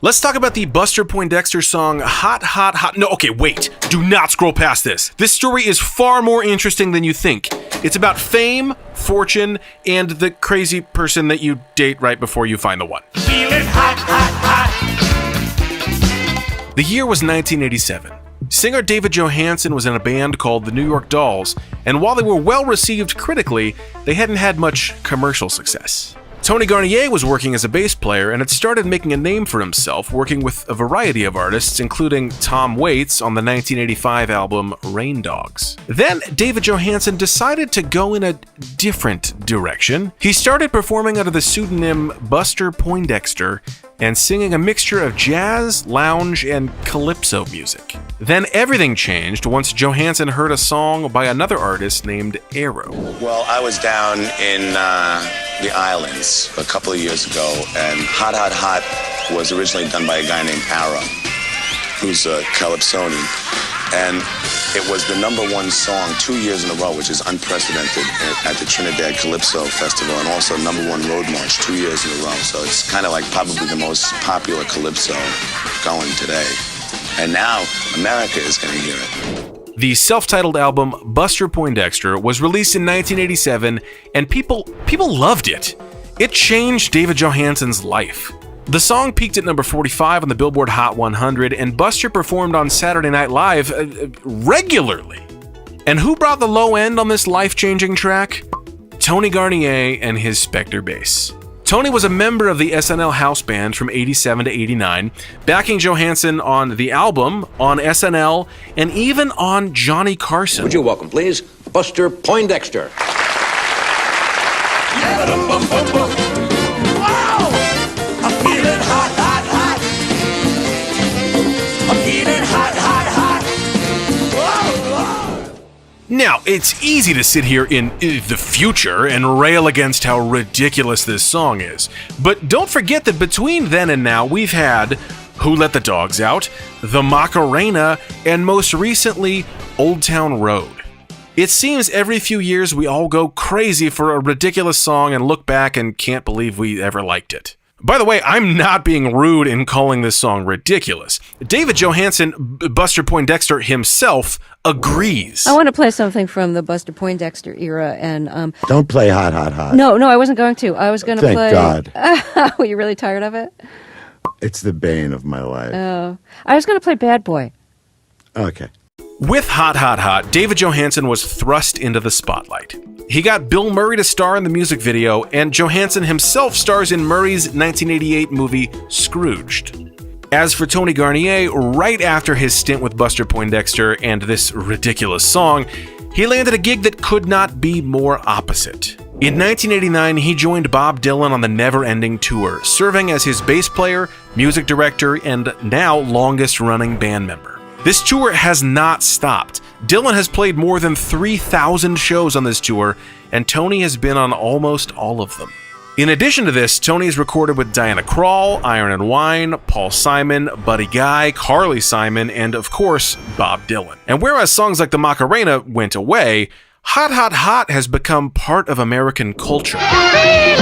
Let's talk about the Buster Poindexter song Hot, Hot, Hot. No, okay, wait. Do not scroll past this. This story is far more interesting than you think. It's about fame, fortune, and the crazy person that you date right before you find the one. Feeling hot, hot, hot. The year was 1987. Singer David Johansen was in a band called the New York Dolls, and while they were well received critically, they hadn't had much commercial success. Tony Garnier was working as a bass player and had started making a name for himself working with a variety of artists, including Tom Waits on the 1985 album Rain Dogs. Then David Johansen decided to go in a different direction. He started performing under the pseudonym Buster Poindexter and singing a mixture of jazz, lounge, and calypso music. Then everything changed once Johansen heard a song by another artist named Arrow. Well, I was down in the islands a couple of years ago, and Hot, Hot, Hot was originally done by a guy named Arrow, who's a calypsonian. And it was the #1 song 2 years in a row, which is unprecedented at the Trinidad Calypso Festival, and also #1 road march 2 years in a row. So it's kind of like probably the most popular calypso going today. And now America is going to hear it. The self-titled album Buster Poindexter was released in 1987, and people loved it. It changed David Johansen's life. The song peaked at number 45 on the Billboard Hot 100, and Buster performed on Saturday Night Live regularly. And who brought the low end on this life-changing track? Tony Garnier and his Spector bass. Tony was a member of the SNL house band from 87 to 89, backing Johansen on the album, on SNL, and even on Johnny Carson. Would you welcome, please, Buster Poindexter. Now, it's easy to sit here in the future and rail against how ridiculous this song is. But don't forget that between then and now, we've had Who Let the Dogs Out, The Macarena, and most recently, Old Town Road. It seems every few years we all go crazy for a ridiculous song and look back and can't believe we ever liked it. By the way, I'm not being rude in calling this song ridiculous. David Johansen, Buster Poindexter himself, agrees. I want to play something from the Buster Poindexter era, and Don't play Hot, Hot, Hot. No, I wasn't going to. I was going to play. Thank God. Were you really tired of it? It's the bane of my life. Oh, I was going to play Bad Boy. Okay. With Hot, Hot, Hot, David Johansen was thrust into the spotlight. He got Bill Murray to star in the music video, and Johansen himself stars in Murray's 1988 movie Scrooged. As for Tony Garnier, right after his stint with Buster Poindexter and this ridiculous song, he landed a gig that could not be more opposite. In 1989, he joined Bob Dylan on the Never Ending Tour, serving as his bass player, music director, and now longest-running band member. This tour has not stopped. Dylan has played more than 3,000 shows on this tour, and Tony has been on almost all of them. In addition to this, Tony has recorded with Diana Krall, Iron and Wine, Paul Simon, Buddy Guy, Carly Simon, and of course, Bob Dylan. And whereas songs like the Macarena went away, Hot, Hot, Hot has become part of American culture. Start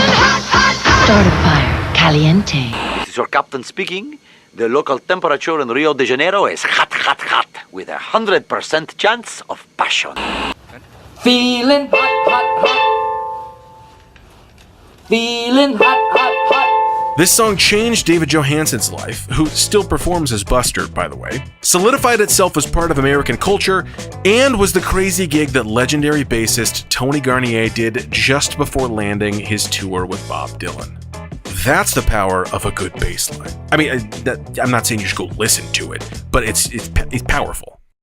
a fire, caliente. This is your captain speaking. The local temperature in Rio de Janeiro is hot, hot, hot, with 100% chance of passion. Feeling hot, hot, hot. Feeling hot, hot, hot. This song changed David Johansen's life, who still performs as Buster, by the way, solidified itself as part of American culture, and was the crazy gig that legendary bassist Tony Garnier did just before landing his tour with Bob Dylan. That's the power of a good bass line. I mean, I'm not saying you should go listen to it, but it's powerful.